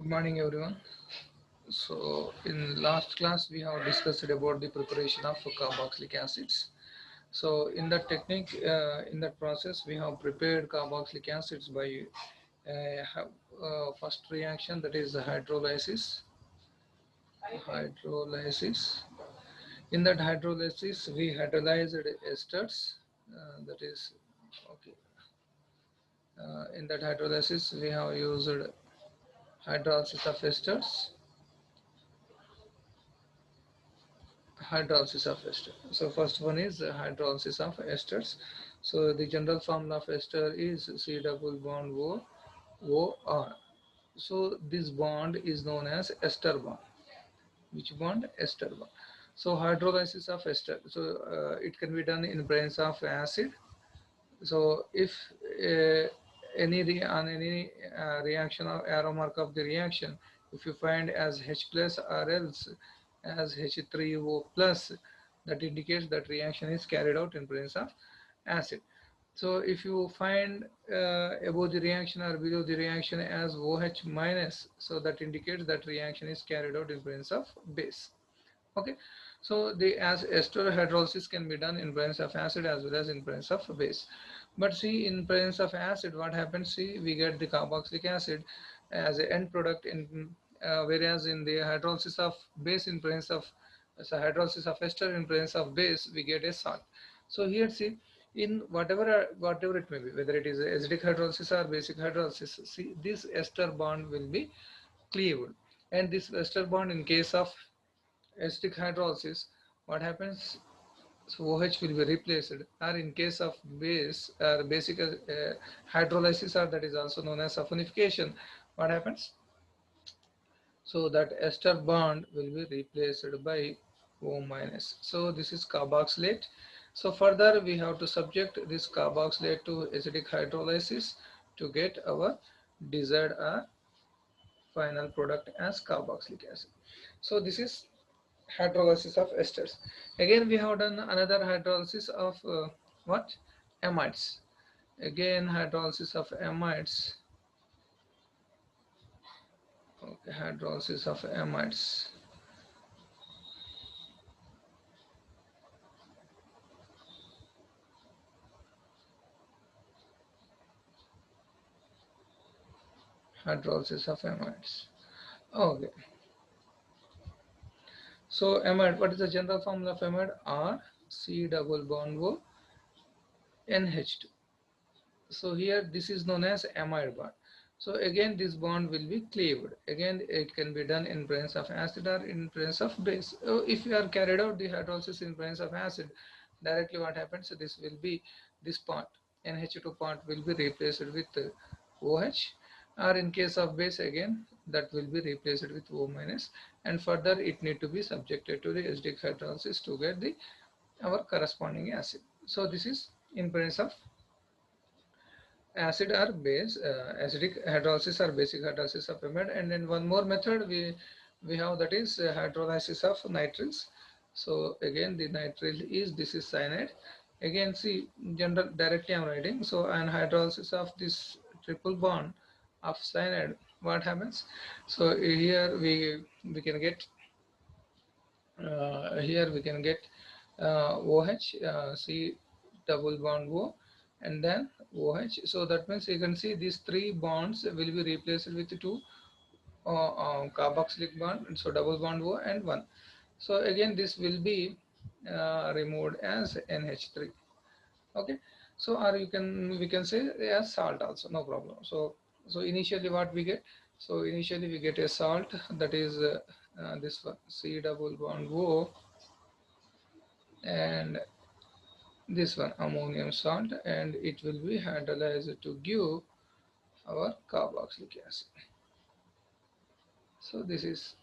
Morning everyone. So in last class we have discussed about the preparation of carboxylic acids. So in that technique, in that process, we have prepared carboxylic acids by first reaction, that is hydrolysis. Hydrolysis. In that hydrolysis, we hydrolyzed esters. That is okay. In that hydrolysis, we have used hydrolysis of esters. Hydrolysis of ester. So first one is hydrolysis of esters. So the general formula of ester is C double bond O R. So this bond is known as ester bond. Which bond? Ester bond. So hydrolysis of ester. So it can be done in presence of acid. So if on any reaction or arrow mark of the reaction, if you find as H plus or else as H3O plus, that indicates that reaction is carried out in presence of acid. So if you find above the reaction or below the reaction as OH minus, so that indicates that reaction is carried out in presence of base. Okay, so the as ester hydrolysis can be done in presence of acid as well as in presence of base. But see, in presence of acid, what happens? See, we get the carboxylic acid as an end product, in whereas in the hydrolysis of base in presence of, so hydrolysis of ester in presence of base, we get a salt. So here, see, in whatever it may be, whether it is acidic hydrolysis or basic hydrolysis, see, this ester bond will be cleaved, and this ester bond in case of acidic hydrolysis, what happens? So OH will be replaced, or in case of base or basic hydrolysis, or that is also known as saponification, what happens? So that ester bond will be replaced by O minus. So this is carboxylate. So further we have to subject this carboxylate to acidic hydrolysis to get our desired final product as carboxylic acid. So this is hydrolysis of esters. Again, we have done another hydrolysis of what? Amides. Again, hydrolysis of amides. Okay, hydrolysis of amides. Hydrolysis of amides. Okay. So amide, what is the general formula of amide? R C double bond O NH2. So here this is known as amide bond. So again this bond will be cleaved. Again it can be done in presence of acid or in presence of base. So if you are carried out the hydrolysis in presence of acid, directly what happens? So this will be this part, NH2 part will be replaced with OH, or in case of base again that will be replaced with O minus, and further it need to be subjected to the acidic hydrolysis to get the our corresponding acid. So this is in presence of acid or base, acidic hydrolysis or basic hydrolysis of amide. And then one more method we have, that is hydrolysis of nitriles. So again the nitrile is, this is cyanide. Again see, general directly I'm writing. So an hydrolysis of this triple bond of cyanide, what happens? So here we can get here we can get OH, C double bond O, and then OH. So that means you can see these three bonds will be replaced with two carboxylic bond, so double bond O and one. So again this will be removed as NH3. Okay, so or you can, we can say as salt also, no problem. So initially what we get? So initially we get a salt, that is this one, C double bond O, and this one ammonium salt, and it will be hydrolyzed to give our carboxylic acid. So this is,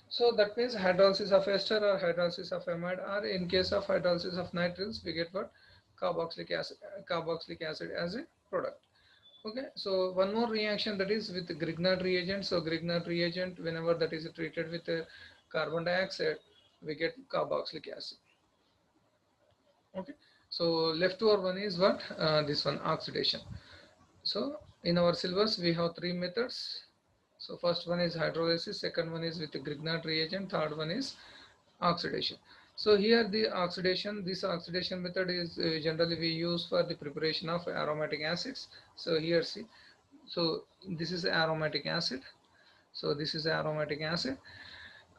so that means hydrolysis of ester or hydrolysis of amide, or in case of hydrolysis of nitriles we get what? Carboxylic acid as a product. Okay, so one more reaction, that is with Grignard reagent. So Grignard reagent, whenever that is treated with carbon dioxide, we get carboxylic acid. Okay, so leftover one is what? This one, oxidation. So in our syllabus we have three methods. So first one is hydrolysis, second one is with the Grignard reagent, third one is oxidation. So here the oxidation, this oxidation method is generally we use for the preparation of aromatic acids. So here see, so this is aromatic acid. So this is aromatic acid.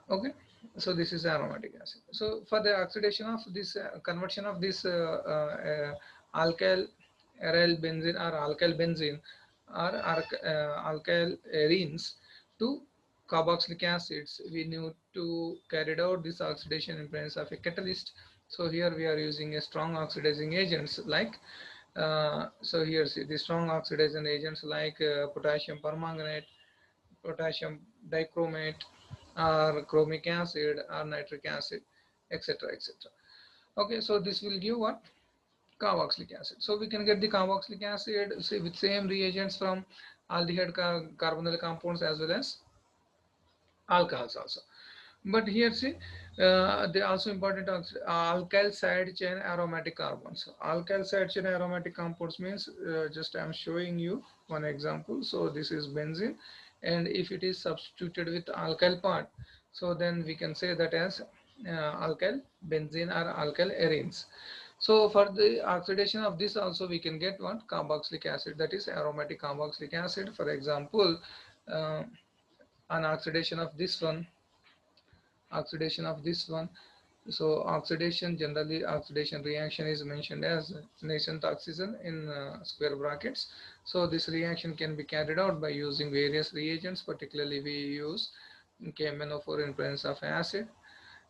Okay. So this is aromatic acid. So for the oxidation of this conversion of this alkyl aryl benzene or alkyl benzene or alkyl arenes to carboxylic acids, we need to carry out this oxidation in presence of a catalyst. So here we are using a strong oxidizing agents like so here see the strong oxidizing agents like potassium permanganate, potassium dichromate, or chromic acid or nitric acid, etc., etc. Okay, so this will give what? Carboxylic acid. So we can get the carboxylic acid say, with same reagents from aldehyde carbonyl compounds as well as alcohols also. But here see, they also important alkyl side chain aromatic carbons. Alkyl side chain aromatic compounds means just I am showing you one example. So this is benzene, and if it is substituted with alkyl part, so then we can say that as alkyl benzene or alkyl arenes. So for the oxidation of this also we can get one carboxylic acid, that is aromatic carboxylic acid. For example, uh, an oxidation of this one. So oxidation, generally oxidation reaction is mentioned as nascent oxygen in square brackets. So this reaction can be carried out by using various reagents, particularly we use KMnO4 in presence of acid.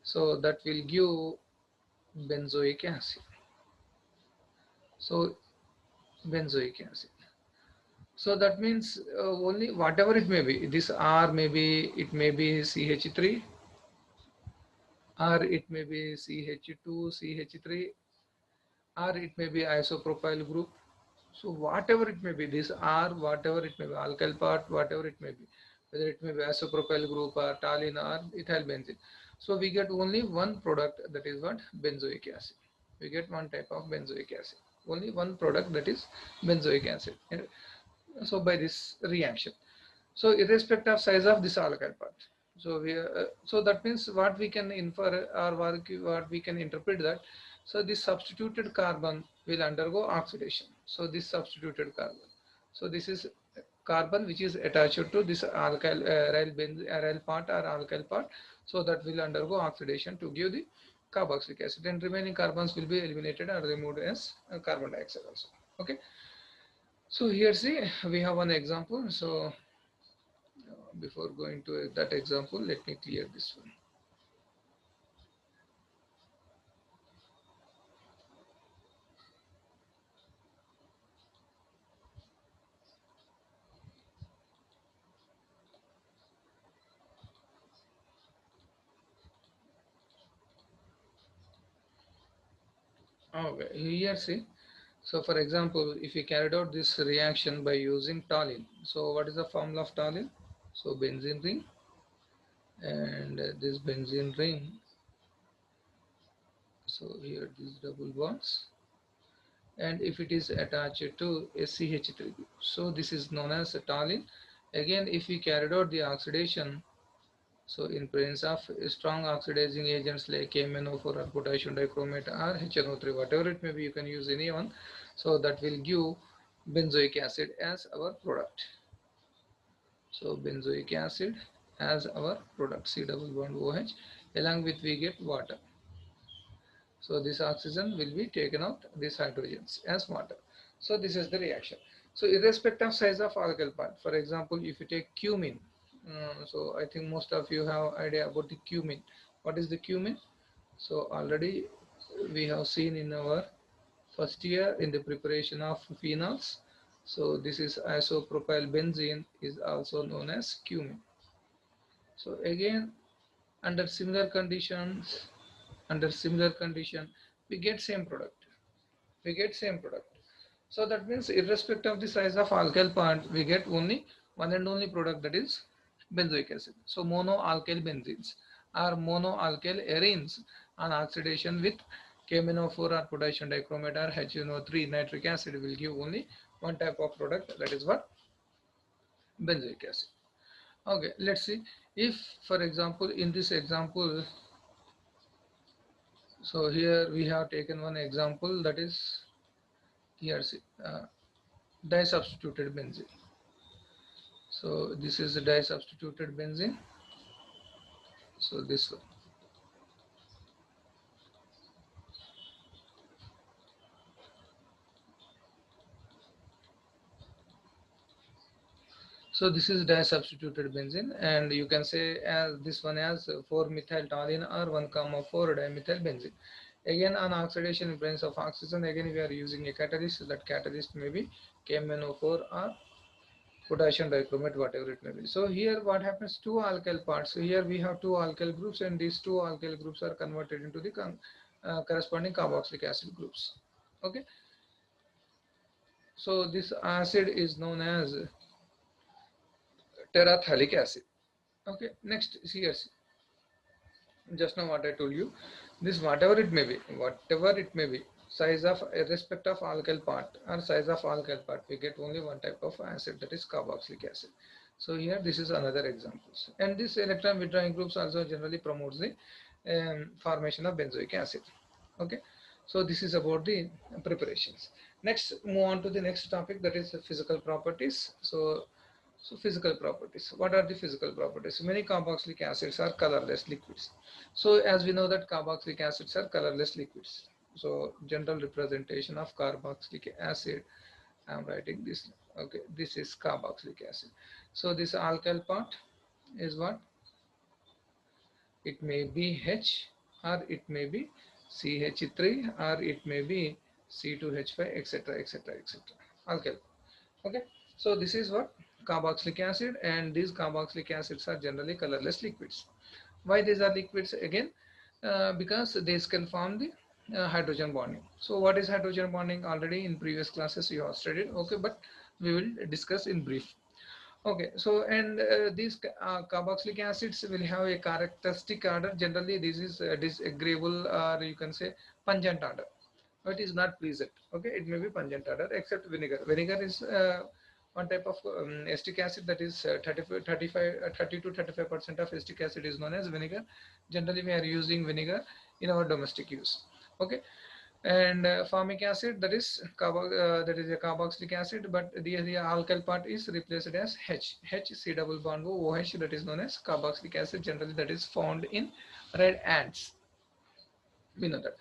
So that will give benzoic acid. So benzoic acid. So that means only whatever it may be, this R maybe it may be CH3, or it may be CH2, CH3, or it may be isopropyl group. So whatever it may be, this R, whatever it may be, alkyl part, whatever it may be, whether it may be isopropyl group or toluene or ethyl benzene. So we get only one product, that is what? Benzoic acid. We get one type of benzoic acid. Only one product, that is benzoic acid. And so by this reaction. So irrespective of size of this alkyl part. So so that means what we can infer or what we can interpret that. So this substituted carbon will undergo oxidation. So this substituted carbon. So this is carbon which is attached to this alkyl aryl part or alkyl part. So that will undergo oxidation to give the carboxylic acid, and remaining carbons will be eliminated or removed as carbon dioxide also. Okay. So here see we have one example. So before going to that example, let me clear this one. Okay, here see. So for example, if we carried out this reaction by using toluene, so what is the formula of toluene? So benzene ring, and this benzene ring, so here these double bonds, and if it is attached to a CH3 group, so this is known as a toluene. Again, if we carried out the oxidation, so in presence of strong oxidizing agents like MnO4 or potassium dichromate or HNO3, whatever it may be, you can use any one. So that will give benzoic acid as our product. So benzoic acid as our product, C double bond OH, along with we get water. So this oxygen will be taken out, these hydrogens as water. So this is the reaction. So irrespective of size of alkyl part, for example, if you take cumin, so I think most of you have idea about the cumin. What is the cumin? So already we have seen in our first year in the preparation of phenols. So this is isopropyl benzene is also known as cumin. So again, under similar conditions, we get same product. We get same product. So that means irrespective of the size of alkyl part, we get only one and only product, that is benzoic acid. So monoalkyl benzenes or monoalkyl arenes on oxidation with KMnO4 or potassium dichromate or HNO3 nitric acid will give only one type of product, that is what? Benzoic acid. Okay, let's see. If, for example, in this example, so here we have taken one example, that is here, see, disubstituted benzene. So this is the disubstituted benzene. So this one. So this is disubstituted benzene, and you can say as this one as 4-methyl toluene or 1,4 dimethyl benzene. Again, on oxidation in presence of oxygen, again we are using a catalyst. That catalyst may be KMnO4 or potassium dichromate, whatever it may be. So here what happens, two alkyl parts. So here we have two alkyl groups, and these two alkyl groups are converted into the corresponding carboxylic acid groups. Okay. So this acid is known as terephthalic acid. Okay. Next, here, just now what I told you, this whatever it may be, size of irrespect of alkyl part or size of alkyl part, we get only one type of acid, that is carboxylic acid. So here this is another examples, and this electron withdrawing groups also generally promotes the formation of benzoic acid. Okay, so this is about the preparations. Next, move on to the next topic, that is physical properties. So physical properties. What are the physical properties? Many carboxylic acids are colorless liquids. So as we know that carboxylic acids are colorless liquids. So general representation of carboxylic acid, I am writing this. Okay, this is carboxylic acid. So this alkyl part is what? It may be H, or it may be CH3, or it may be C2H5, etc., etc., etc. Alkyl. Okay, so this is what carboxylic acid, and these carboxylic acids are generally colorless liquids. Why these are liquids? Again, because they can form the hydrogen bonding. So what is hydrogen bonding? Already in previous classes you have studied. Okay, but we will discuss in brief. Okay, so and these carboxylic acids will have a characteristic order. Generally this is disagreeable, or you can say pungent order. It is not pleasant. Okay, it may be pungent order, except vinegar. Vinegar is one type of acetic acid, that is 30 to 35% of acetic acid is known as vinegar. Generally we are using vinegar in our domestic use. Okay, and formic acid, that is that is a carboxylic acid, but the alkyl part is replaced as C double bond OH, that is known as carboxylic acid. Generally that is found in red ants, we know that.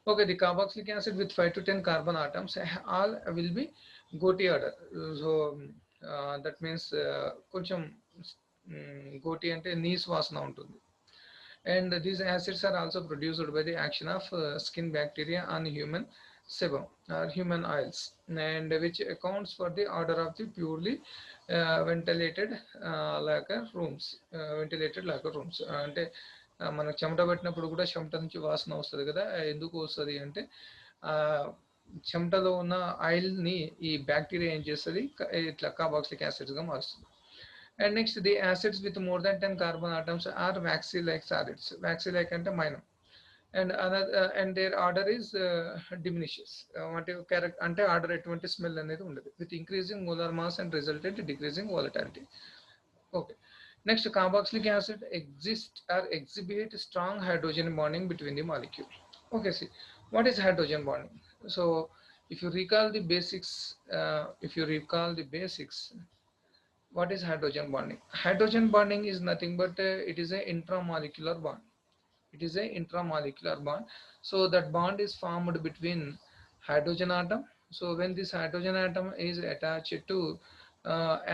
Okay, the carboxylic acid with 5 to 10 carbon atoms all will be Gotti order. So that means కొంచెం గోటి అంటే knees వాసన ఉంటుంది. And these acids are also produced by the action of skin bacteria on human sebum or human oils, and which accounts for the order of the purely ventilated lacquer rooms. Ventilated lacquer rooms అంటే మనకు చెమట పెట్టినప్పుడు కూడా చెమట నుంచి వాసన వస్తుంది కదా, ఎందుకు వస్తుంది అంటే చెమటలో ఉన్న ఆయిల్ని ఈ బ్యాక్టీరియా ఏం చేస్తుంది, ఇట్లా కార్బాక్సిలిక్ యాసిడ్స్గా మారుస్తుంది. And next, the acids with more than 10 carbon atoms are waxy-like solids. Waxy-like ante minor. And another, and their order is diminishes. Ante order etuvanti smell anedi undadu. With increasing molar mass and resultant decreasing volatility. Okay. Next, carboxylic acid exists or exhibit strong hydrogen bonding between the molecule. Okay, see, what is hydrogen bonding? So, if you recall the basics, what is hydrogen bonding? Hydrogen bonding is nothing but it is a intramolecular bond. It is a intramolecular bond. So that bond is formed between hydrogen atom. So when this hydrogen atom is attached to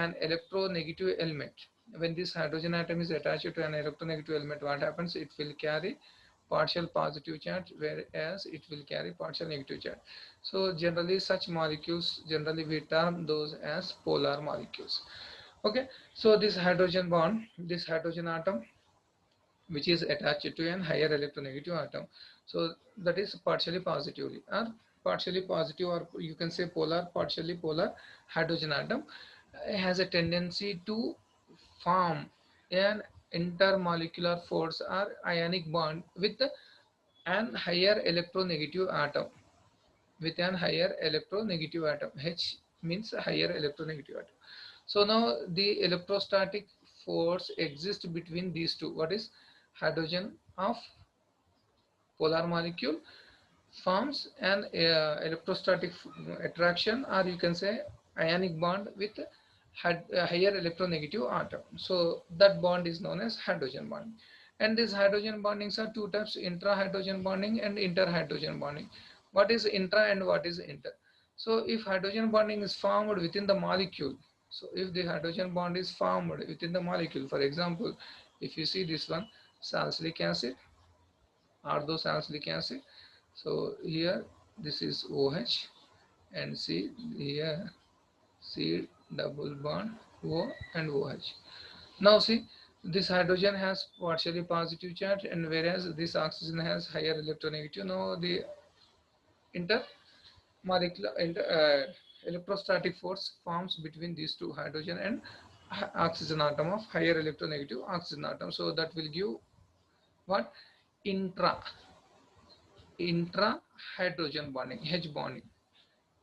an electronegative element, when this hydrogen atom is attached to an electronegative element, what happens? It will carry partial positive charge, whereas it will carry partial negative charge. So generally such molecules, generally we term those as polar molecules. Okay, so this hydrogen bond, this hydrogen atom, which is attached to an higher electronegative atom, so that is partially positively or partially positive, or you can say polar, partially polar hydrogen atom has a tendency to form an intermolecular force or ionic bond with an higher electronegative atom, with an higher electronegative atom. H means higher electronegative atom. So now the electrostatic force exists between these two. What is hydrogen of polar molecule forms an electrostatic attraction, or you can say ionic bond with a higher electronegative atom. So that bond is known as hydrogen bonding. And these hydrogen bondings are two types: intra-hydrogen bonding and inter-hydrogen bonding. What is intra and what is inter? So if hydrogen bonding is formed within the molecule, so if the hydrogen bond is formed within the molecule, for example, if you see this one, salicylic acid, orthosalicylic acid. So here this is OH, and see here C double bond O and OH. Now see, this hydrogen has partially positive charge, and whereas this oxygen has higher electronegative. Now the intermolecular electrostatic force forms between these two, hydrogen and oxygen atom of higher electronegative oxygen atom. So that will give what? Intra hydrogen bonding, H bonding,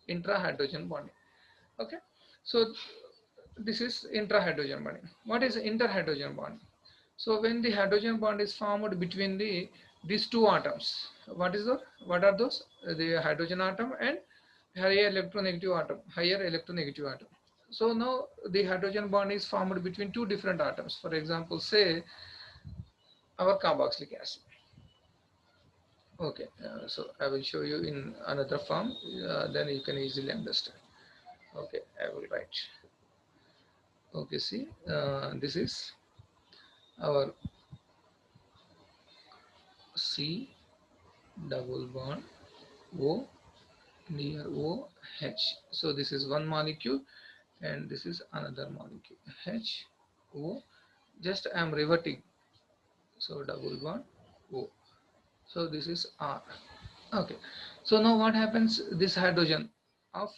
intra hydrogen bonding. Okay, so this is intra hydrogen bonding. What is inter hydrogen bonding? So when the hydrogen bond is formed between these two atoms, what are those? The hydrogen atom and higher electronegative atom. So now the hydrogen bond is formed between two different atoms. For example, say our carboxylic acid. Okay, so I will show you in another form, then you can easily understand. Okay, I will write. Okay, see, this is our C double bond O near OH. So this is one molecule and this is another molecule, H O. Just I am reverting. So double bond O. So this is R. Okay. So now what happens? This hydrogen of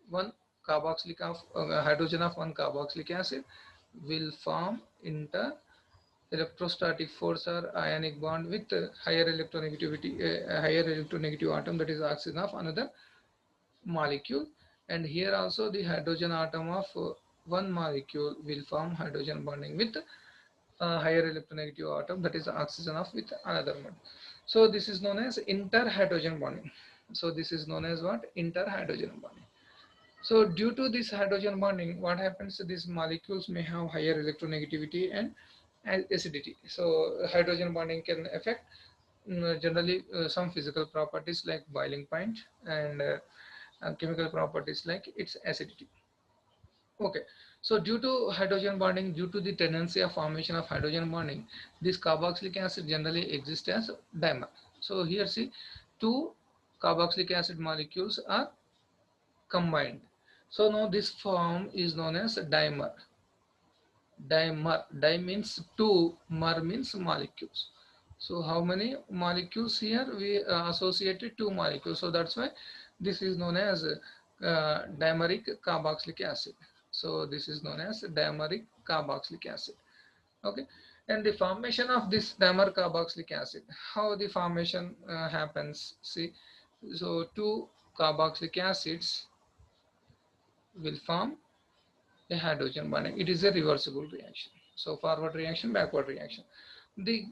one carboxylic of hydrogen of one carboxylic acid will form inter electrostatic force or ionic bond with higher electronegativity, higher electronegative atom, that is oxygen of another molecule. And here also the hydrogen atom of one molecule will form hydrogen bonding with higher electronegative atom, that is oxygen of with another one. So this is known as interhydrogen bonding. So this is known as what? Interhydrogen bonding. So due to this hydrogen bonding, what happens? These molecules may have higher electronegativity and acidity. So hydrogen bonding can affect generally some physical properties like boiling point, and chemical properties like its acidity. Okay, so due to hydrogen bonding, due to the tendency of formation of hydrogen bonding, this carboxylic acid generally exists as dimer. So here see, two carboxylic acid molecules are combined. So now this form is known as dimer. Di means two, mer means molecules. So how many molecules here? We associated two molecules. So that's why this is known as dimeric carboxylic acid. So this is known as dimeric carboxylic acid. Okay. And the formation of this dimer carboxylic acid, how the formation happens? See, so two carboxylic acids will form a hydrogen bonding. It is a reversible reaction. So forward reaction, backward reaction. The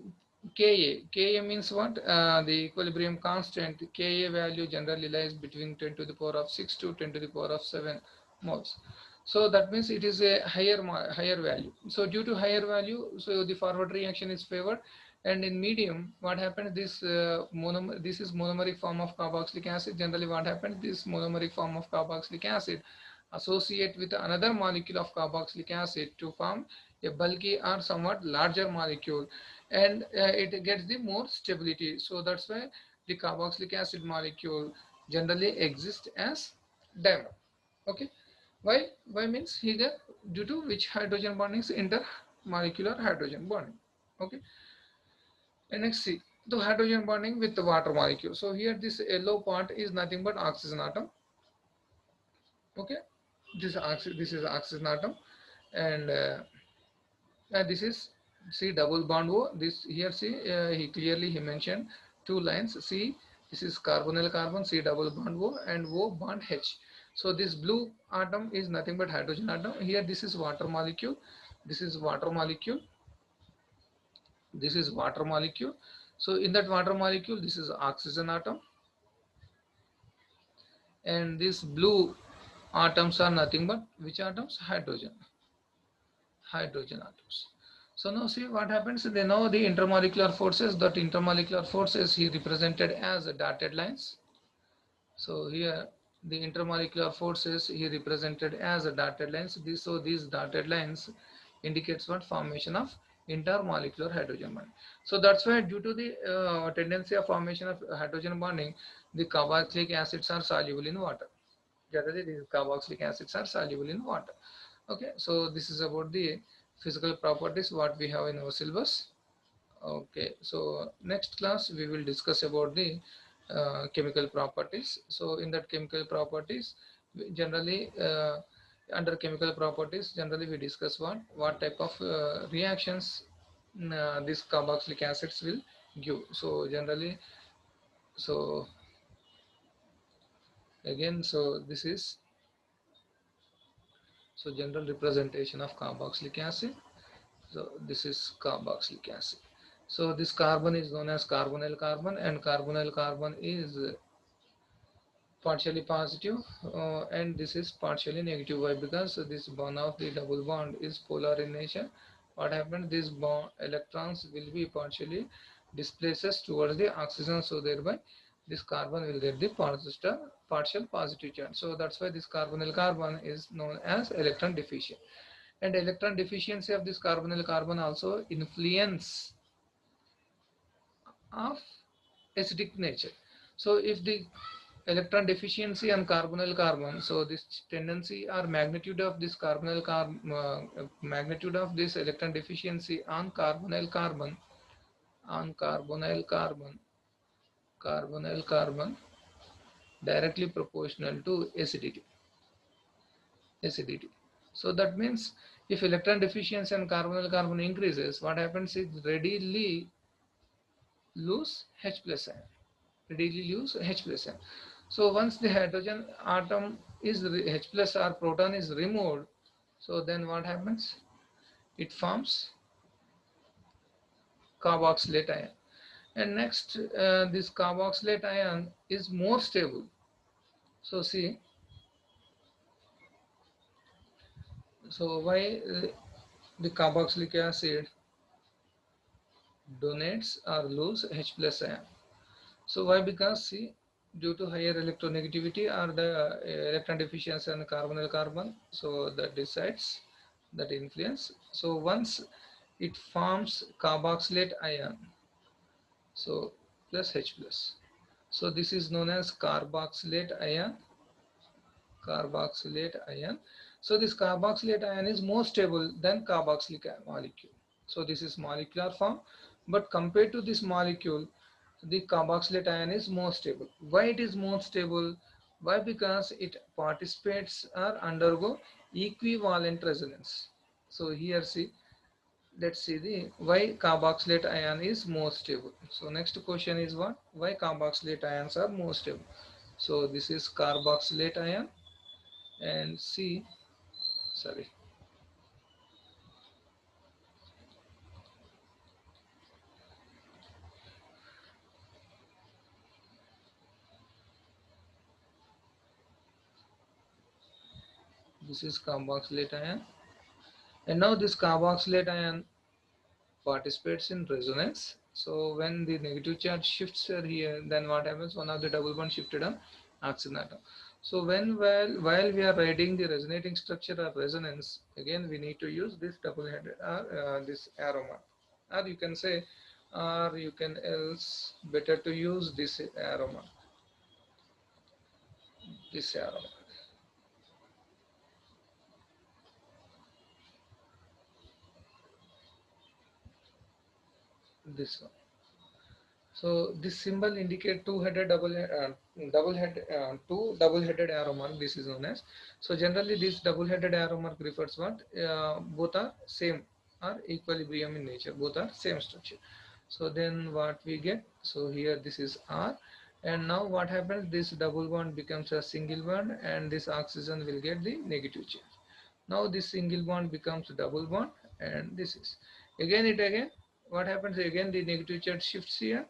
Ka means what? The equilibrium constant, Ka value generally lies between 10 to the power of 6 to 10 to the power of 7 moles. So that means it is a higher value. So due to higher value, so the forward reaction is favored. And in medium, what happens? This is monomeric form of carboxylic acid. Generally, what happens? This monomeric form of carboxylic acid associate with another molecule of carboxylic acid to form a bulky or somewhat larger molecule, and it gets the more stability. So that's why the carboxylic acid molecule generally exists as dimer. Okay, why means here due to which hydrogen bonding is intermolecular hydrogen bonding. Okay, and next see the hydrogen bonding with the water molecule. So here this yellow part is nothing but oxygen atom. Okay, this is oxygen atom, and this is C double bond O. This here see he clearly he mentioned two lines. C, this is carbonyl carbon, C double bond O, and O bond H. So this blue atom is nothing but hydrogen atom. Here this is water molecule. This is water molecule. This is water molecule. So in that water molecule, this is oxygen atom, and these blue atoms are nothing but which atoms? Hydrogen atoms. So now see what happens. They know the intermolecular forces. That intermolecular forces he represented as dotted lines. So here the intermolecular forces he represented as dotted lines. So these dotted lines indicates what? Formation of intermolecular hydrogen bonding. So that's why due to the tendency of formation of hydrogen bonding, the carboxylic acids are soluble in water. Generally, these carboxylic acids are soluble in water. Okay, so this is about the physical properties what we have in our syllabus. Okay, so next class we will discuss about the chemical properties. So in that chemical properties, generally under chemical properties, generally we discuss what type of reactions these carboxylic acids will give. So generally, so again, so this is so general representation of carboxylic acid. So this is carboxylic acid. So this carbon is known as carbonyl carbon, and carbonyl carbon is partially positive, and this is partially negative. Why? Because this bond of the double bond is polar in nature. What happens? These bond electrons will be partially displaces towards the oxygen, so thereby this carbon will get the partial positive charge. So that's why this carbonyl carbon is known as electron deficient. And electron deficiency of this carbonyl carbon also influence of acidic nature. So if the electron deficiency on carbonyl carbon, so this tendency or magnitude of this magnitude of this electron deficiency on carbonyl carbon directly proportional to acidity. So that means if electron deficiency on carbonyl carbon increases, what happens is readily lose H plus ion. Readily lose H plus ion. So once the hydrogen atom is H plus or proton is removed, so then what happens? It forms carboxylate ion. And next, this carboxylate ion is more stable. So see, so why the carboxylic acid donates or lose H plus ion? So why? Because see, due to higher electronegativity or the electron deficiency on the carbonyl carbon, so that decides that influence. So once it forms carboxylate ion, so plus H plus. So this is known as carboxylate ion. Carboxylate ion. So this carboxylate ion is more stable than carboxylic molecule. So this is molecular form, but compared to this molecule, the carboxylate ion is more stable. Why it is more stable? Why? Because it participates or undergo equivalent resonance. So here see, let's see the why carboxylate ion is more stable. So next question is what? Why carboxylate ions are more stable? So this is carboxylate ion, and see, sorry, this is carboxylate ion, and now this carboxylate ion participates in resonance. So when the negative charge shifts here, then what happens? One of the double bond shifted on oxygen atom. So when while we are writing the resonating structure or resonance, again we need to use this double headed this arrow mark, or you can say, or you can else better to use this arrow mark, this arrow mark, this one. So this symbol indicate two-headed two double-headed arrow mark. This is known as. So generally, this double-headed arrow mark refers what both are same or equilibrium in nature. Both are same structure. So then what we get? So here this is R, and now what happens? This double bond becomes a single bond, and this oxygen will get the negative charge. Now this single bond becomes double bond, and this is again what happens again, the negative charge shifts here,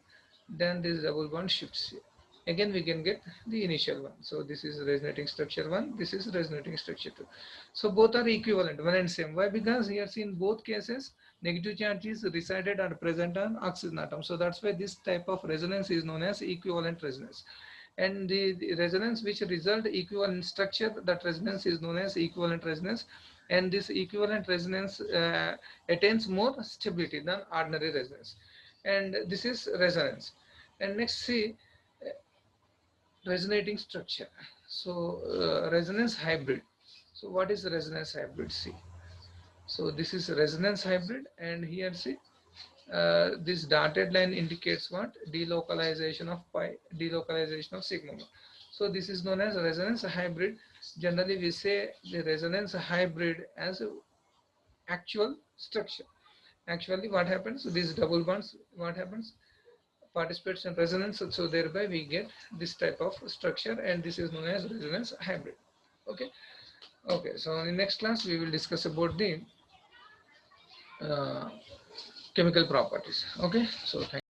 then this double bond shifts here, again we can get the initial one. So this is resonating structure 1, this is resonating structure 2. So both are equivalent, one and same. Why? Because here see in both cases negative charge is resided and present on oxygen atom. So that's why this type of resonance is known as equivalent resonance. And the resonance which result equivalent structure, that resonance is known as equivalent resonance. And this equivalent resonance attains more stability than ordinary resonance. And this is resonance. And next see resonating structure. So resonance hybrid. So what is resonance hybrid? See, so this is resonance hybrid, and here see this dotted line indicates what? Delocalization of pi, delocalization of sigma. So this is known as resonance hybrid. Generally we say the resonance hybrid as actual structure. Actually what happens, these double bonds, what happens, participates in resonance, so thereby we get this type of structure, and this is known as resonance hybrid. Okay. Okay, so in the next class we will discuss about the uh, chemical properties. Okay, so thank